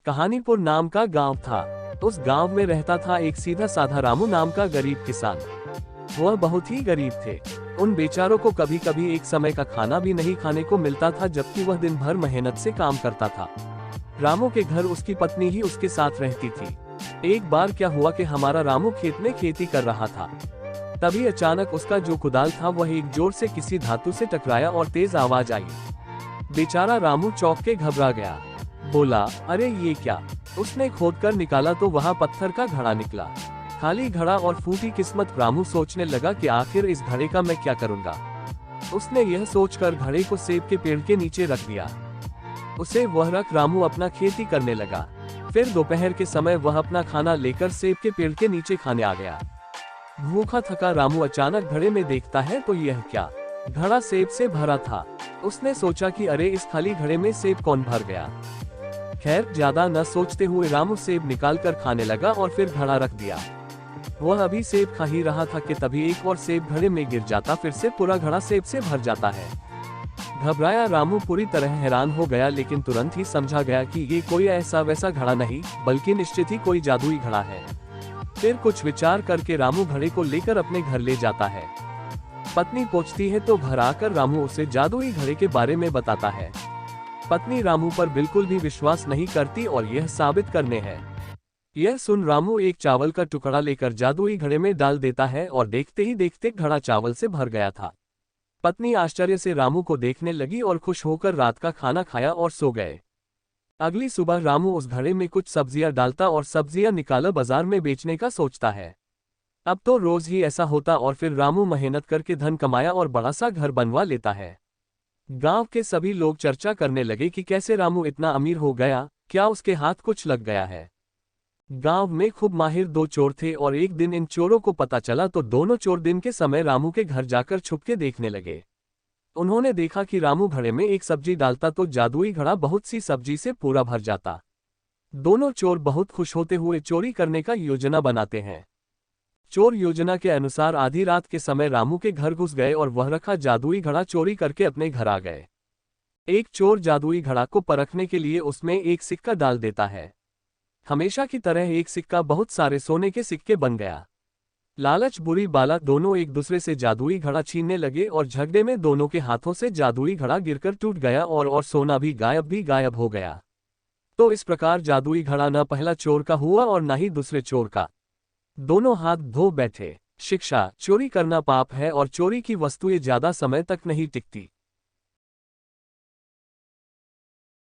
कहानीपुर नाम का गांव था। उस गांव में रहता था एक सीधा साधा रामू नाम का गरीब किसान। वह बहुत ही गरीब थे। उन बेचारों को कभी कभी एक समय का खाना भी नहीं खाने को मिलता था, जबकि वह दिन भर मेहनत से काम करता था। रामू के घर उसकी पत्नी ही उसके साथ रहती थी। एक बार क्या हुआ कि हमारा रामू खेत में खेती कर रहा था। तभी अचानक उसका जो कुदाल था वह एक जोर से किसी धातु से टकराया और तेज आवाज आई। बेचारा रामू चौंक के घबरा गया। बोला, अरे ये क्या। उसने खोदकर निकाला तो वहाँ पत्थर का घड़ा निकला। खाली घड़ा और फूटी किस्मत। रामू सोचने लगा कि आखिर इस घड़े का मैं क्या करूँगा। उसने यह सोचकर घड़े को सेब के पेड़ के नीचे रख दिया। उसे वह रख रामू अपना खेती करने लगा। फिर दोपहर के समय वह अपना खाना लेकर सेब के पेड़ के नीचे खाने आ गया। भूखा थका रामू अचानक घड़े में देखता है तो यह क्या, घड़ा सेब से भरा था। उसने सोचा कि अरे इस खाली घड़े में सेब कौन भर गया। खैर ज्यादा न सोचते हुए रामू सेब निकाल कर खाने लगा और फिर घड़ा रख दिया। वह अभी सेब खा ही रहा था कि तभी एक और सेब घड़े में गिर जाता, फिर से पूरा घड़ा सेब से भर जाता है। घबराया रामू पूरी तरह हैरान हो गया, लेकिन तुरंत ही समझा गया कि ये कोई ऐसा वैसा घड़ा नहीं, बल्कि निश्चित ही कोई जादुई घड़ा है। फिर कुछ विचार करके रामू घड़े को लेकर अपने घर ले जाता है। पत्नी पहुंचती है तो घर आकर रामू उसे जादुई घड़े के बारे में बताता है। पत्नी रामू पर बिल्कुल भी विश्वास नहीं करती और यह साबित करने है। यह सुन रामू एक चावल का टुकड़ा लेकर जादुई घड़े में डाल देता है और देखते ही देखते घड़ा चावल से भर गया था। पत्नी आश्चर्य से रामू को देखने लगी और खुश होकर रात का खाना खाया और सो गए। अगली सुबह रामू उस घड़े में कुछ सब्जियां डालता और सब्जियां निकाला बाजार में बेचने का सोचता है। अब तो रोज ही ऐसा होता और फिर रामू मेहनत करके धन कमाया और बड़ा सा घर बनवा लेता है। गांव के सभी लोग चर्चा करने लगे कि कैसे रामू इतना अमीर हो गया, क्या उसके हाथ कुछ लग गया है। गांव में खूब माहिर दो चोर थे और एक दिन इन चोरों को पता चला तो दोनों चोर दिन के समय रामू के घर जाकर छुपके देखने लगे। उन्होंने देखा कि रामू घड़े में एक सब्जी डालता तो जादुई घड़ा बहुत सी सब्जी से पूरा भर जाता। दोनों चोर बहुत खुश होते हुए चोरी करने का योजना बनाते हैं। चोर योजना के अनुसार आधी रात के समय रामू के घर घुस गए और वह रखा जादुई घड़ा चोरी करके अपने घर आ गए। एक चोर जादुई घड़ा को परखने के लिए उसमें एक सिक्का डाल देता है। हमेशा की तरह एक सिक्का बहुत सारे सोने के सिक्के बन गया। लालच बुरी बाला दोनों एक दूसरे से जादुई घड़ा छीनने लगे और झगड़े में दोनों के हाथों से जादुई घड़ा गिरकर टूट गया और सोना भी गायब हो गया। तो इस प्रकार जादुई घड़ा न पहला चोर का हुआ और न ही दूसरे चोर का। दोनों हाथ धो बैठे। शिक्षा, चोरी करना पाप है और चोरी की वस्तुएं ज्यादा समय तक नहीं टिकती।